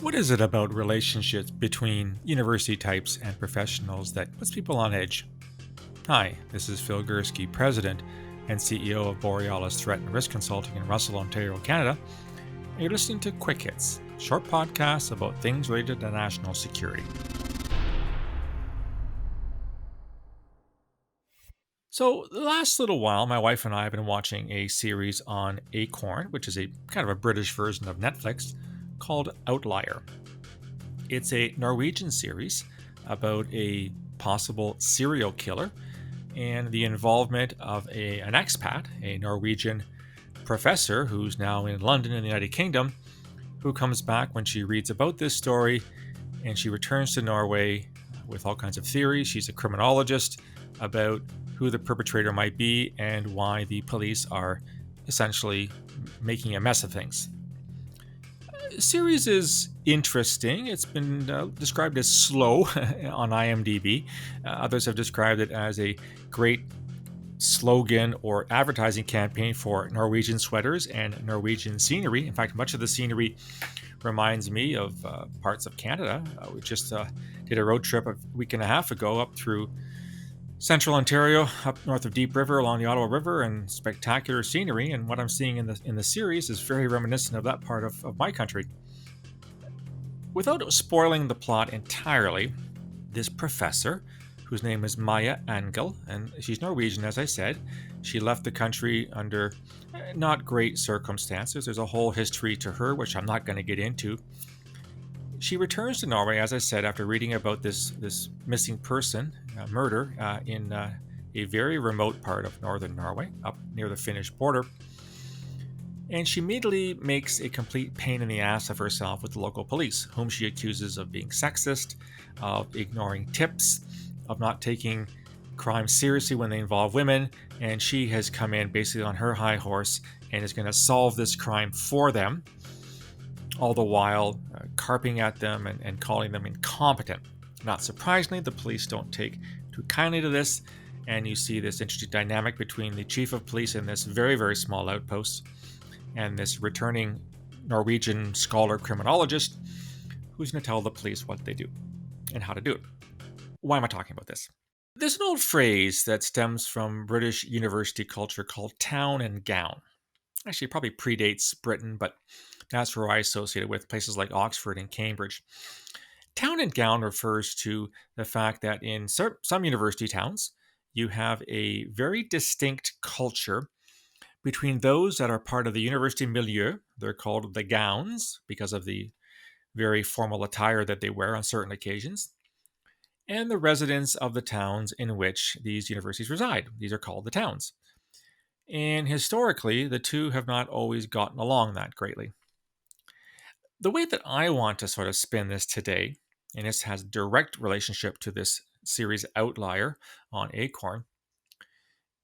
What is it about relationships between university types and professionals that puts people on edge? Hi, this is Phil Gurski, President and CEO of Borealis Threat and Risk Consulting in Russell, Ontario, Canada. And you're listening to Quick Hits, short podcasts about things related to national security. So, the last little while, my wife and I have been watching a series on Acorn, which is a kind of a British version of Netflix, called Outlier. It's a Norwegian series about a possible serial killer and the involvement of an expat, a Norwegian professor who's now in London in the United Kingdom, who comes back when she reads about this story and she returns to Norway with all kinds of theories. She's a criminologist about who the perpetrator might be and why the police are essentially making a mess of things. The series is interesting. It's been described as slow on IMDb. Others have described it as a great slogan or advertising campaign for Norwegian sweaters and Norwegian scenery. In fact, much of the scenery reminds me of parts of Canada. We just did a road trip a week and a half ago up through central Ontario, up north of Deep River along the Ottawa River, and spectacular scenery. And what I'm seeing in the series is very reminiscent of that part of my country. Without spoiling the plot entirely, this professor, whose name is Maya Angel, and she's Norwegian, as I said, she left the country under not great circumstances. There's a whole history to her, which I'm not going to get into. She returns to Norway, as I said, after reading about this missing person murder in a very remote part of northern Norway, up near the Finnish border. And she immediately makes a complete pain in the ass of herself with the local police, whom she accuses of being sexist, of ignoring tips, of not taking crime seriously when they involve women. And she has come in basically on her high horse and is going to solve this crime for them, all the while carping at them and calling them incompetent. Not surprisingly, the police don't take too kindly to this, and you see this interesting dynamic between the chief of police in this very, very small outpost and this returning Norwegian scholar criminologist who's going to tell the police what they do and how to do it. Why am I talking about this? There's an old phrase that stems from British university culture called town and gown. Actually, it probably predates Britain, but that's where I associate it with, places like Oxford and Cambridge. Town and gown refers to the fact that in some university towns, you have a very distinct culture between those that are part of the university milieu. They're called the gowns because of the very formal attire that they wear on certain occasions, and the residents of the towns in which these universities reside. These are called the towns. And historically, the two have not always gotten along that greatly. The way that I want to sort of spin this today, and this has direct relationship to this series Outlier on Acorn,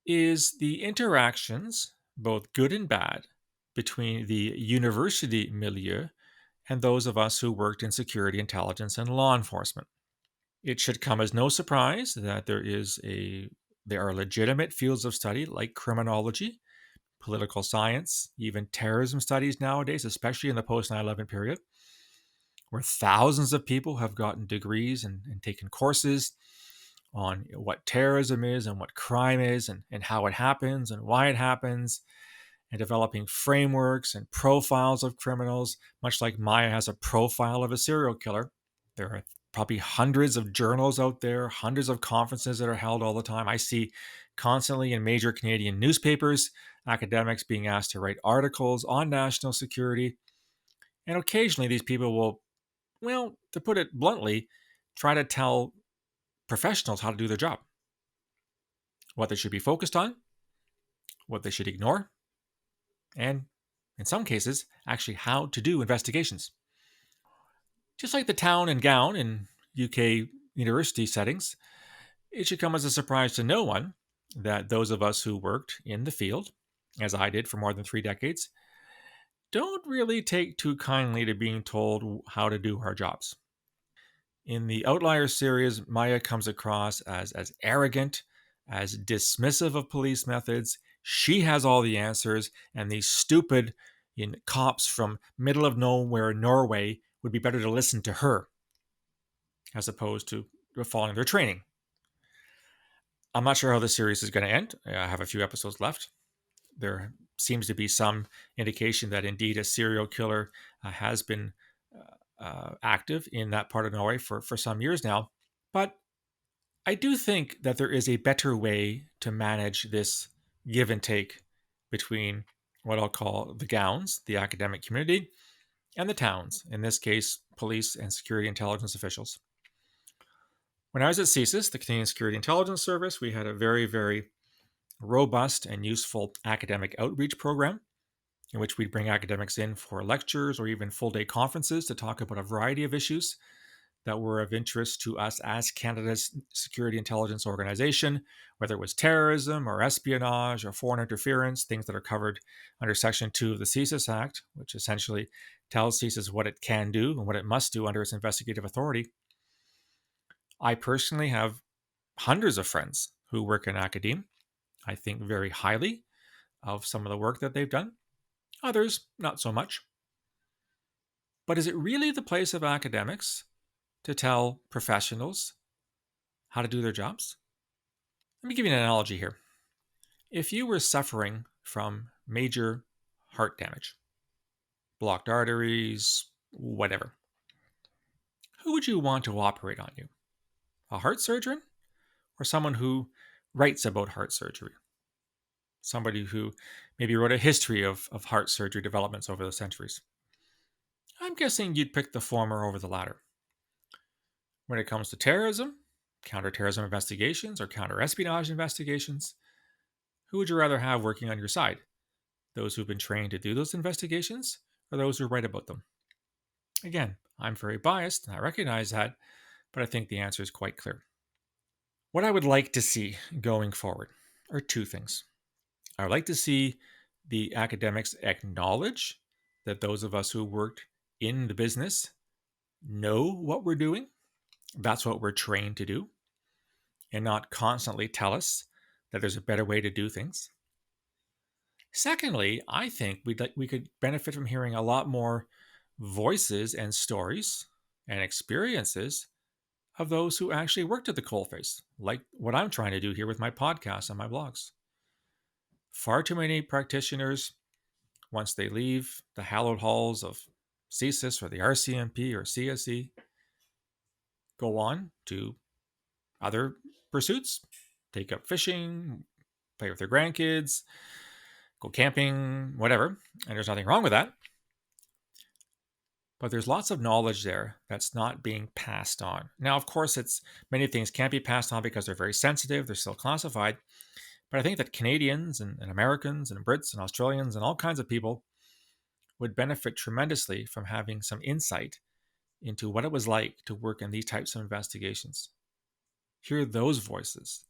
is the interactions, both good and bad, between the university milieu and those of us who worked in security, intelligence, and law enforcement. It should come as no surprise that there are legitimate fields of study like criminology, political science, even terrorism studies nowadays, especially in the post 9/11 period, where thousands of people have gotten degrees and taken courses on what terrorism is and what crime is and how it happens and why it happens, and developing frameworks and profiles of criminals, much like Maya has a profile of a serial killer. There are probably hundreds of journals out there, hundreds of conferences that are held all the time. I see constantly in major Canadian newspapers, academics being asked to write articles on national security. And occasionally these people will, well, to put it bluntly, try to tell professionals how to do their job, what they should be focused on, what they should ignore, and in some cases, actually how to do investigations. Just like the town and gown in UK university settings, it should come as a surprise to no one that those of us who worked in the field, as I did for more than 3 decades, don't really take too kindly to being told how to do our jobs. In the Outlier series, Maya comes across as arrogant, as dismissive of police methods. She has all the answers, and these stupid cops from middle of nowhere Norway would be better to listen to her as opposed to following their training. I'm not sure how this series is going to end. I have a few episodes left. There seems to be some indication that indeed a serial killer has been active in that part of Norway for some years now. But I do think that there is a better way to manage this give and take between what I'll call the gowns, the academic community, and the towns, in this case, police and security intelligence officials. When I was at CSIS, the Canadian Security Intelligence Service, we had a very, very robust and useful academic outreach program in which we'd bring academics in for lectures or even full-day conferences to talk about a variety of issues that were of interest to us as Canada's security intelligence organization, whether it was terrorism or espionage or foreign interference, things that are covered under Section 2 of the CSIS Act, which essentially tells CSIS what it can do and what it must do under its investigative authority. I personally have hundreds of friends who work in academia. I think very highly of some of the work that they've done. Others, not so much. But is it really the place of academics to tell professionals how to do their jobs? Let me give you an analogy here. If you were suffering from major heart damage, blocked arteries, whatever, who would you want to operate on you? A heart surgeon or someone who writes about heart surgery? Somebody who maybe wrote a history of heart surgery developments over the centuries? I'm guessing you'd pick the former over the latter. When it comes to terrorism, counterterrorism investigations, or counter-espionage investigations, who would you rather have working on your side? Those who've been trained to do those investigations, or those who write about them? Again, I'm very biased, and I recognize that, but I think the answer is quite clear. What I would like to see going forward are two things. I would like to see the academics acknowledge that those of us who worked in the business know what we're doing. That's what we're trained to do, and not constantly tell us that there's a better way to do things. Secondly, I think we could benefit from hearing a lot more voices and stories and experiences of those who actually worked at the coalface, like what I'm trying to do here with my podcast and my blogs. Far too many practitioners, once they leave the hallowed halls of CSIS or the RCMP or CSE, go on to other pursuits, take up fishing, play with their grandkids, go camping, whatever. And there's nothing wrong with that. But there's lots of knowledge there that's not being passed on. Now, of course, many things can't be passed on because they're very sensitive, they're still classified. But I think that Canadians and Americans and Brits and Australians and all kinds of people would benefit tremendously from having some insight into what it was like to work in these types of investigations. Hear those voices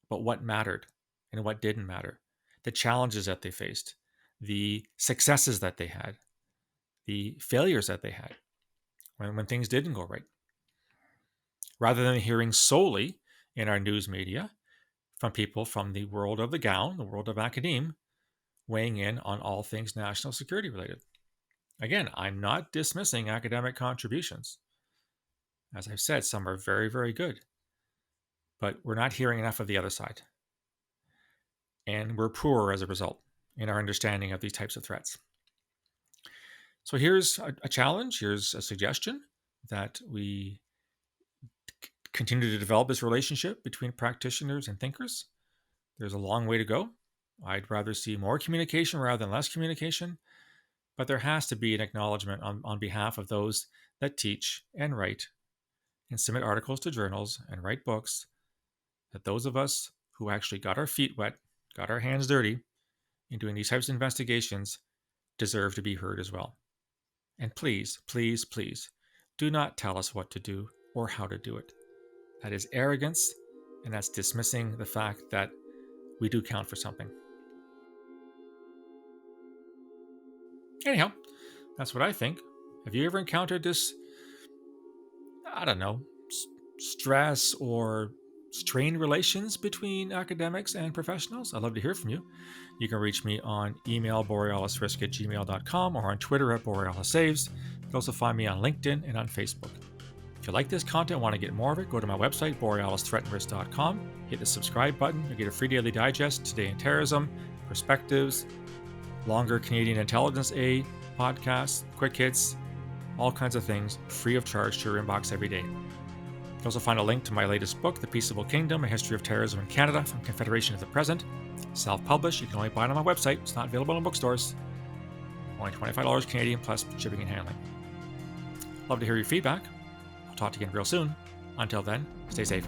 about what mattered and what didn't matter, the challenges that they faced, the successes that they had, the failures that they had when things didn't go right. Rather than hearing solely in our news media from people from the world of the gown, the world of academia, weighing in on all things national security related. Again, I'm not dismissing academic contributions. As I've said, some are very, very good. But we're not hearing enough of the other side. And we're poorer as a result in our understanding of these types of threats. So here's a challenge, here's a suggestion that we continue to develop this relationship between practitioners and thinkers. There's a long way to go. I'd rather see more communication rather than less communication, but there has to be an acknowledgement on behalf of those that teach and write and submit articles to journals and write books, that those of us who actually got our feet wet, got our hands dirty in doing these types of investigations deserve to be heard as well. And please, please, please, do not tell us what to do or how to do it. That is arrogance, and that's dismissing the fact that we do count for something. Anyhow, that's what I think. Have you ever encountered this, I don't know, stress or strained relations between academics and professionals? I'd love to hear from you. You can reach me on email borealisrisk@gmail.com or on Twitter @borealisaves. You can also find me on LinkedIn and on Facebook. If you like this content and want to get more of it, go to my website, borealisthreatandrisk.com, hit the subscribe button, you'll get a free daily digest, Today in Terrorism, Perspectives, longer Canadian Intelligence Aid podcasts, quick hits, all kinds of things, free of charge to your inbox every day. You can also find a link to my latest book, The Peaceable Kingdom, A History of Terrorism in Canada, from Confederation to the Present. Self-published, you can only buy it on my website. It's not available in bookstores. Only $25 Canadian plus shipping and handling. Love to hear your feedback. I'll talk to you again real soon. Until then, stay safe.